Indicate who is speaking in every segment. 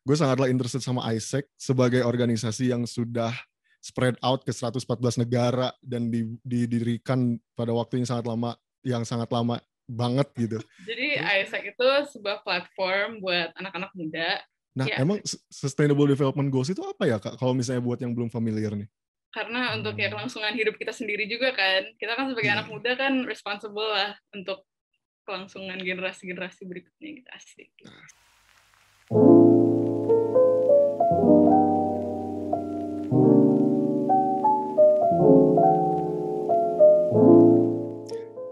Speaker 1: gue sangatlah interested sama AIESEC sebagai organisasi yang sudah spread out ke 114 negara dan didirikan pada waktu yang sangat lama banget gitu.
Speaker 2: Jadi AIESEC itu sebuah platform buat anak-anak muda.
Speaker 1: Nah, emang Sustainable Development Goals itu apa ya, Kak? Kalau misalnya buat yang belum familiar nih.
Speaker 2: Karena untuk ya kelangsungan hidup kita sendiri juga kan. Kita kan sebagai anak muda kan responsible lah untuk kelangsungan generasi-generasi berikutnya gitu. Asik.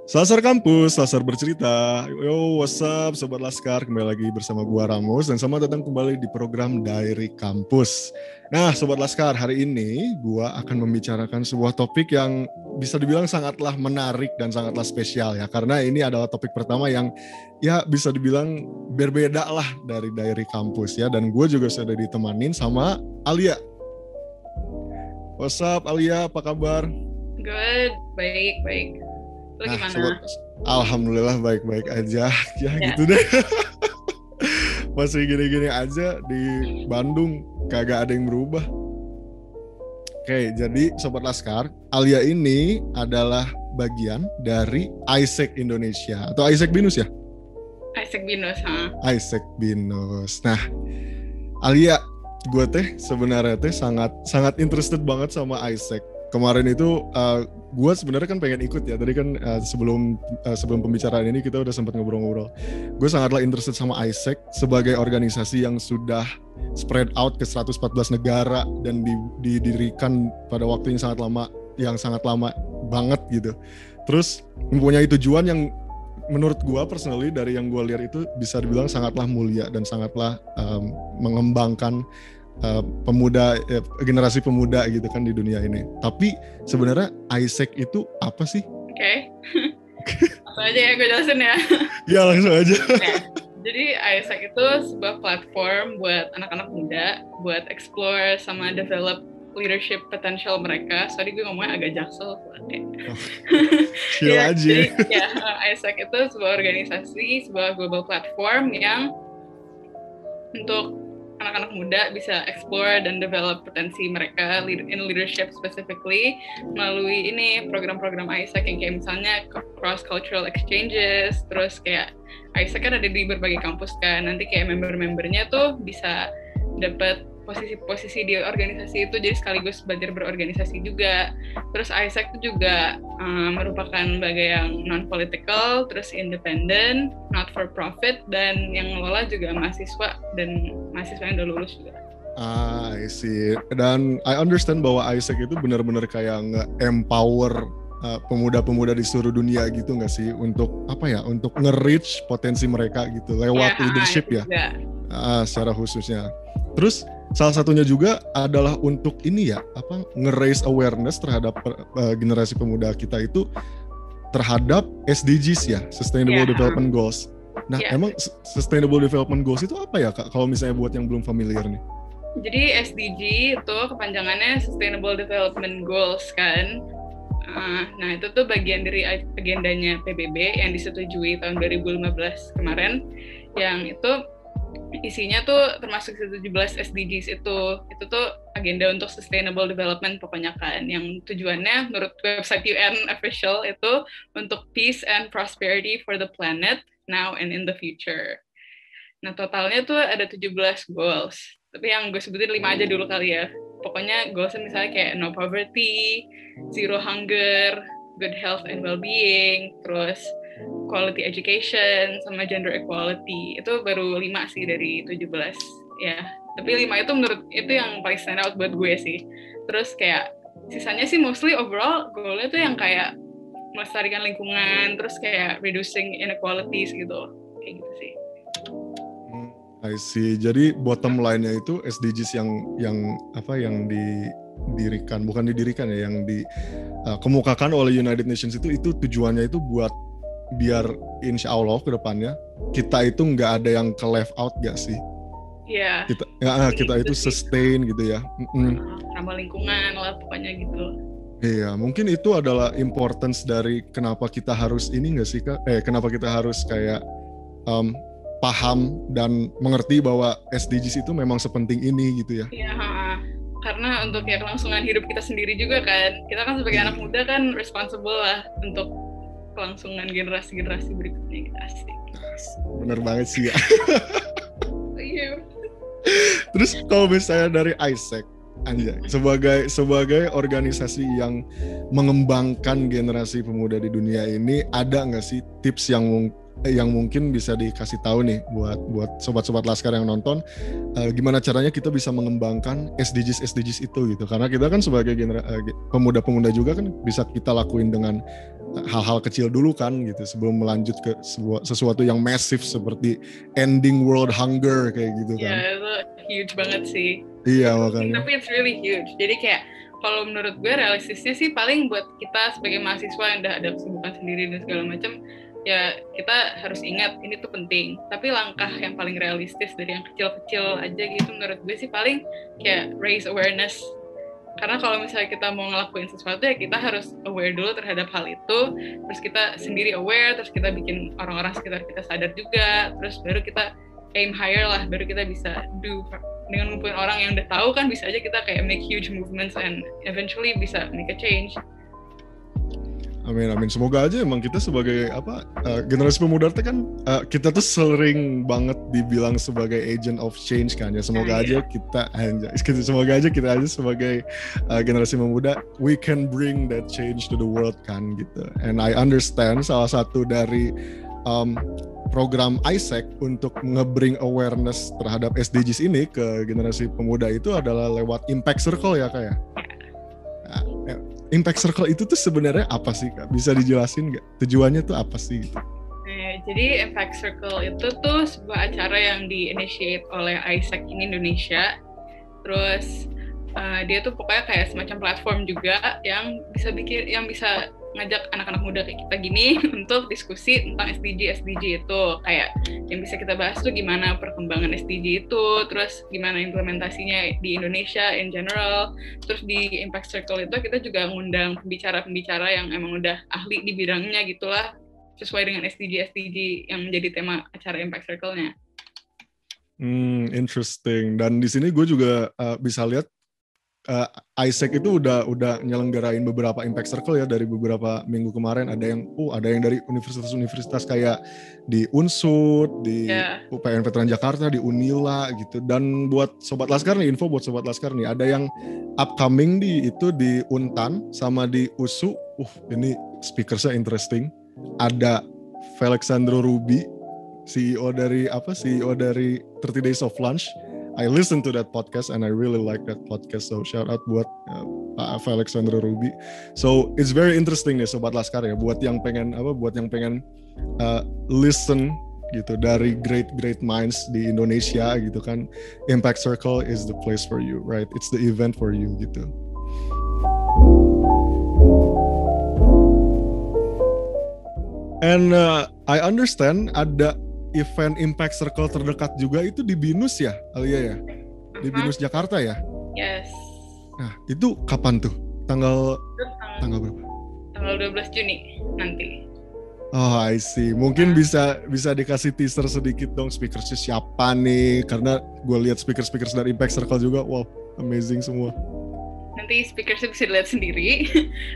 Speaker 1: Selasar Kampus, Selasar Bercerita. Yo, what's up Sobat Laskar, kembali lagi bersama gua Ramos dan selamat datang kembali di program Diary Kampus. Nah, Sobat Laskar, hari ini gua akan membicarakan sebuah topik yang bisa dibilang sangatlah menarik dan sangatlah spesial ya, karena ini adalah topik pertama yang ya bisa dibilang berbeda lah dari Diary Kampus ya, dan gue juga sudah ditemanin sama Alia. What's up Alia, apa kabar?
Speaker 2: Good, baik. Lo gimana?
Speaker 1: Sobat, alhamdulillah baik-baik aja ya gitu deh. Masih gini-gini aja di Bandung, kagak ada yang berubah. Oke, jadi Sobat Laskar, Alia ini adalah bagian dari AIESEC Indonesia atau AIESEC Binus ya?
Speaker 2: AIESEC Binus, ha?
Speaker 1: AIESEC Binus. Nah, Alia, gue sebenarnya sangat interested banget sama AIESEC. Kemarin itu gue sebenarnya kan pengen ikut ya. Tadi kan sebelum pembicaraan ini kita udah sempat ngobrol-ngobrol. Gue sangatlah interested sama AIESEC sebagai organisasi yang sudah spread out ke 114 negara dan didirikan pada waktu yang sangat lama banget gitu. Terus mempunyai tujuan yang menurut gue personally dari yang gue lihat itu bisa dibilang sangatlah mulia dan sangatlah mengembangkan generasi pemuda gitu kan di dunia ini. Tapi sebenarnya AIESEC itu apa sih?
Speaker 2: Oke. Langsung aja ya gue jelasin ya.
Speaker 1: Ya langsung aja.
Speaker 2: Jadi AIESEC itu sebuah platform buat anak-anak muda buat explore sama develop leadership potential mereka. Sorry gue ngomongnya agak jaksel.
Speaker 1: Chill aja.
Speaker 2: Jadi, AIESEC itu sebuah organisasi, sebuah global platform yang untuk anak-anak muda bisa explore dan develop potensi mereka in leadership specifically melalui ini program-program AIESEC yang kayak misalnya cross cultural exchanges. Terus kayak AIESEC kan ada di berbagai kampus kan, nanti kayak member-membernya tuh bisa dapat posisi-posisi di organisasi itu, jadi sekaligus belajar berorganisasi juga. Terus AIESEC itu juga merupakan lembaga yang non-political, terus independent, not for profit, dan yang ngelola juga mahasiswa yang udah lulus juga.
Speaker 1: I see. Dan I understand bahwa AIESEC itu benar-benar kayak nge-empower pemuda-pemuda di seluruh dunia gitu nggak sih, untuk untuk nge-reach potensi mereka gitu lewat leadership ya, secara khususnya. Terus salah satunya juga adalah untuk ini ya, nge-raise awareness terhadap generasi pemuda kita itu terhadap SDGs ya, Sustainable Development Goals. Nah, emang Sustainable Development Goals itu apa ya, Kak? Kalau misalnya buat yang belum familiar nih.
Speaker 2: Jadi SDG itu kepanjangannya Sustainable Development Goals kan. Nah itu tuh bagian dari agendanya PBB yang disetujui tahun 2015 kemarin, yang itu isinya tuh termasuk 17 SDGs itu tuh agenda untuk sustainable development pokoknya kan, yang tujuannya menurut website UN official itu untuk peace and prosperity for the planet now and in the future. Nah totalnya tuh ada 17 goals, tapi yang gue sebutin 5 aja dulu kali ya. Pokoknya goalsnya misalnya kayak no poverty, zero hunger, good health and well-being, terus quality education, sama gender equality. Itu baru 5 sih dari 17 ya. Tapi 5 itu menurut itu yang paling stand out buat gue sih. Terus kayak sisanya sih mostly overall goalnya tuh yang kayak melestarikan lingkungan, terus kayak reducing inequalities gitu. Kayak gitu sih.
Speaker 1: I see. Jadi bottom line-nya itu SDGs yang didirikan ya, yang dikemukakan oleh United Nations itu tujuannya itu buat biar insya Allah ke depannya kita itu nggak ada yang ke left out gak sih?
Speaker 2: Iya.
Speaker 1: Kita itu sustain gitu ya.
Speaker 2: Ramah lingkungan lah pokoknya gitu.
Speaker 1: Iya, mungkin itu adalah importance dari kenapa kita harus ini nggak sih, Kak? Kenapa kita harus kayak paham dan mengerti bahwa SDGs itu memang sepenting ini gitu ya.
Speaker 2: Iya, karena untuk ya kelangsungan hidup kita sendiri juga kan, kita kan sebagai anak muda kan responsible lah untuk kelangsungan generasi-generasi berikutnya kita. Asik.
Speaker 1: Bener banget sih ya.
Speaker 2: Iya.
Speaker 1: Terus kalau misalnya dari AIESEC, anjay, sebagai organisasi yang mengembangkan generasi pemuda di dunia ini, ada nggak sih tips yang mungkin bisa dikasih tahu nih buat sobat-sobat Laskar yang nonton, gimana caranya kita bisa mengembangkan SDGs itu gitu, karena kita kan sebagai pemuda-pemuda juga kan bisa kita lakuin dengan hal-hal kecil dulu kan gitu sebelum melanjut ke sesuatu yang masif seperti ending world hunger kayak gitu kan.
Speaker 2: Ya itu huge banget sih.
Speaker 1: Iya makanya.
Speaker 2: Tapi it's really huge. Jadi kayak kalau menurut gue realistisnya sih paling buat kita sebagai mahasiswa yang udah ada kesibukan sendiri dan segala macam, ya kita harus ingat ini tuh penting. Tapi langkah yang paling realistis dari yang kecil-kecil aja gitu menurut gue sih paling kayak raise awareness. Karena kalau misalnya kita mau ngelakuin sesuatu ya kita harus aware dulu terhadap hal itu, terus kita sendiri aware, terus kita bikin orang-orang sekitar kita sadar juga, terus baru kita aim higher lah, baru kita bisa do. Dengan ngumpulin orang yang udah tahu kan bisa aja kita kayak make huge movements and eventually bisa make a change.
Speaker 1: Amin. Semoga aja emang kita sebagai generasi pemuda itu kan kita tuh sering banget dibilang sebagai agent of change kan ya. Semoga aja kita sebagai generasi pemuda we can bring that change to the world kan gitu. And I understand salah satu dari program AIESEC untuk nge-bring awareness terhadap SDGs ini ke generasi pemuda itu adalah lewat Impact Circle ya Kak ya? Impact Circle itu tuh sebenarnya apa sih Kak? Bisa dijelasin nggak? Tujuannya tuh apa sih gitu?
Speaker 2: Jadi Impact Circle itu tuh sebuah acara yang di-initiate oleh AIESEC in Indonesia. Terus dia tuh pokoknya kayak semacam platform juga yang bisa ngajak anak-anak muda kayak kita gini untuk diskusi tentang SDG itu. Kayak yang bisa kita bahas tuh gimana perkembangan SDG itu, terus gimana implementasinya di Indonesia in general. Terus di Impact Circle itu kita juga ngundang pembicara-pembicara yang emang udah ahli di bidangnya gitulah, sesuai dengan SDG yang menjadi tema acara Impact Circle-nya.
Speaker 1: Interesting. Dan di sini gue juga bisa lihat AIESEC itu udah nyelenggarain beberapa Impact Circle ya dari beberapa minggu kemarin. Ada yang dari universitas-universitas kayak di Unsud, di UPN Veteran Jakarta, di Unila gitu. Dan buat Sobat Laskar nih, info buat Sobat Laskar nih, ada yang upcoming di Untan sama di USU. Ini speakersnya interesting. Ada Felixandro Ruby, CEO dari 30 Days of Lunch. I listened to that podcast and I really like that podcast. So shout out buat Pak Felixandro Ruby. So it's very interesting nih Sobat Laskar ya, buat yang pengen listen gitu dari great minds di Indonesia gitu kan. Impact Circle is the place for you, right? It's the event for you gitu. And I understand ada event Impact Circle terdekat juga itu di BINUS ya, Alia ya? Di BINUS Jakarta ya?
Speaker 2: Yes.
Speaker 1: Nah, itu kapan tuh? Tanggal berapa?
Speaker 2: Tanggal 12 Juni nanti.
Speaker 1: Oh, I see. Mungkin bisa dikasih teaser sedikit dong speakersnya siapa nih? Karena gue lihat speakers dari Impact Circle juga, wow, amazing semua.
Speaker 2: Nanti speakersnya bisa dilihat sendiri.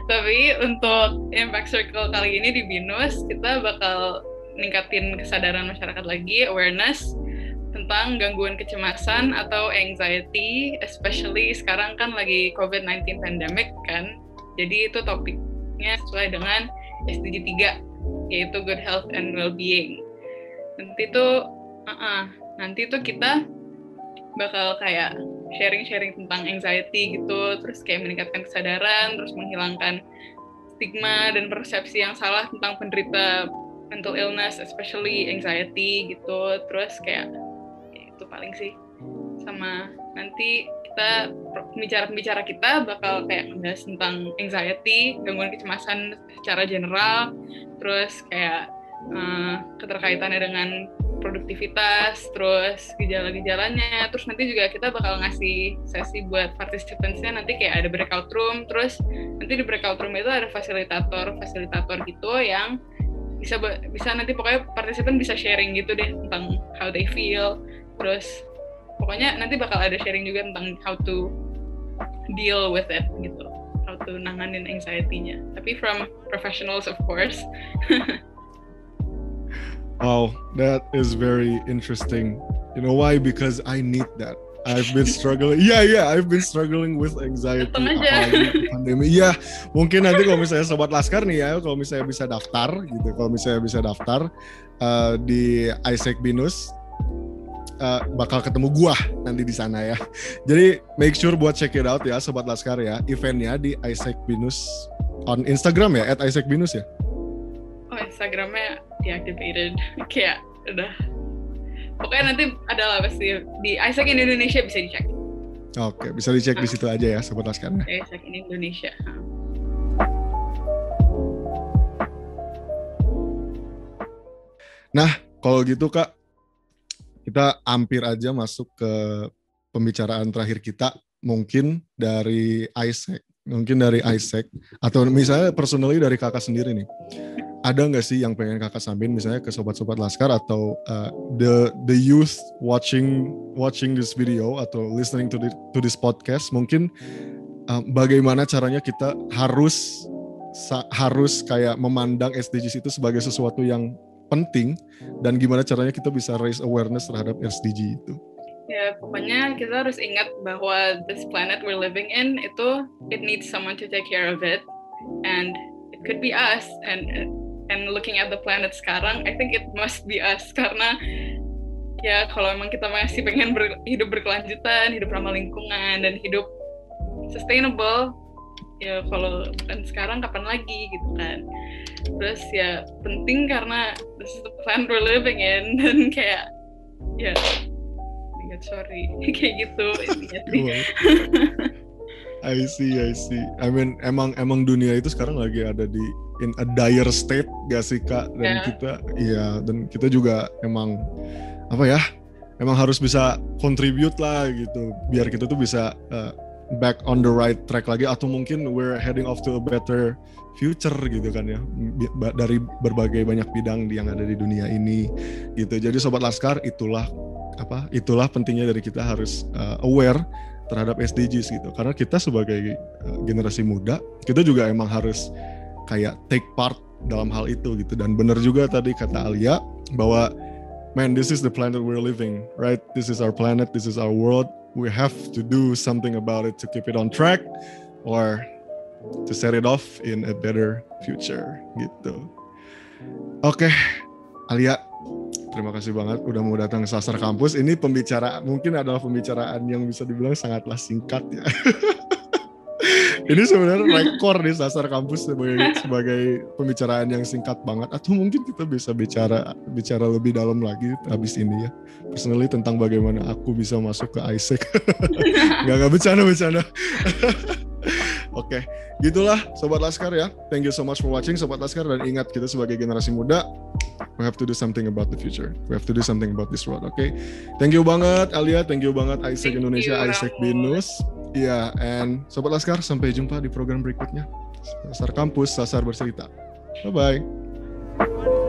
Speaker 2: Tapi untuk Impact Circle kali ini di BINUS, kita bakal meningkatin kesadaran masyarakat lagi, awareness tentang gangguan kecemasan atau anxiety, especially sekarang kan lagi COVID-19 pandemic kan. Jadi itu topiknya sesuai dengan SDG 3, yaitu Good Health and Well-being. Nanti tuh kita bakal kayak sharing tentang anxiety gitu, terus kayak meningkatkan kesadaran, terus menghilangkan stigma dan persepsi yang salah tentang penderita mental illness, especially anxiety gitu. Terus kayak itu paling sih. Sama nanti pembicara-pembicara kita bakal kayak ngebahas tentang anxiety, gangguan kecemasan secara general, terus kayak keterkaitannya dengan produktivitas, terus gejala-gejalanya. Terus nanti juga kita bakal ngasih sesi buat participants-nya, nanti kayak ada breakout room, terus nanti di breakout room itu ada fasilitator gitu yang bisa nanti pokoknya partisipan bisa sharing gitu deh tentang how they feel. Terus pokoknya nanti bakal ada sharing juga tentang how to deal with it gitu, how to nanganin anxiety-nya. Tapi from professionals of course.
Speaker 1: Wow, that is very interesting. You know why? Because I need that. I've been struggling. I've been struggling with anxiety apalagi pandemi. Iya, mungkin nanti kalau misalnya sobat Laskar nih ya, kalau misalnya bisa daftar gitu, di Isaac Binus, bakal ketemu gua nanti di sana ya. Jadi make sure buat check it out ya, sobat Laskar ya. Eventnya di Isaac Binus on Instagram ya, @IsaacBinus ya.
Speaker 2: Oh, Instagramnya deactivated. Kayak udah. Pokoknya nanti ada lah pasti di Isaac in Indonesia bisa dicek.
Speaker 1: Oke, bisa dicek di situ aja ya, sobat Laskar.
Speaker 2: Isaac in Indonesia.
Speaker 1: Nah, kalau gitu Kak, kita hampir aja masuk ke pembicaraan terakhir kita, mungkin dari Isaac atau misalnya personally dari Kakak sendiri nih. Ada nggak sih yang pengen Kakak sampein misalnya ke sobat-sobat Laskar atau the youth watching this video atau listening to this podcast, mungkin bagaimana caranya kita harus kayak memandang SDGs itu sebagai sesuatu yang penting, dan gimana caranya kita bisa raise awareness terhadap SDG itu.
Speaker 2: Ya, pokoknya kita harus ingat bahwa this planet we're living in itu it needs someone to take care of it, and it could be us, and looking at the planet sekarang, I think it must be us, karena ya kalau emang kita masih pengen hidup berkelanjutan, hidup ramah lingkungan, dan hidup sustainable, ya kalau bukan sekarang kapan lagi gitu kan. Terus ya penting karena this is the planet we're living in, dan kayak ya sorry kayak gitu intinya sih.
Speaker 1: I see. I mean emang dunia itu sekarang lagi ada in a dire state gak sih Kak, dan kita juga emang harus bisa contribute lah gitu biar kita tuh bisa back on the right track lagi, atau mungkin we're heading off to a better future gitu kan ya, dari berbagai banyak bidang yang ada di dunia ini gitu. Jadi sobat Laskar, itulah pentingnya dari kita harus aware terhadap SDGs gitu, karena kita sebagai generasi muda, kita juga emang harus kayak take part dalam hal itu gitu. Dan benar juga tadi kata Alia bahwa man, this is the planet we're living, right? This is our planet, this is our world. We have to do something about it to keep it on track or to set it off in a better future gitu. Oke, Alia, terima kasih banget udah mau datang ke Sasar Kampus. Ini mungkin adalah pembicaraan yang bisa dibilang sangatlah singkat ya. Ini sebenarnya rekor di Sasar Kampus sebagai pembicaraan yang singkat banget. Atau mungkin kita bisa bicara lebih dalam lagi habis ini ya. Personally tentang bagaimana aku bisa masuk ke Isaac. Gak bercanda. Oke, gitulah Sobat Laskar ya. Thank you so much for watching Sobat Laskar, dan ingat kita sebagai generasi muda, we have to do something about the future. We have to do something about this world, okay? Thank you banget Alia, thank you banget Isaac Indonesia, Isaac Binus. Iya, and Sobat Laskar, sampai jumpa di program berikutnya. Sasar Kampus, Sasar Bercerita. Bye-bye.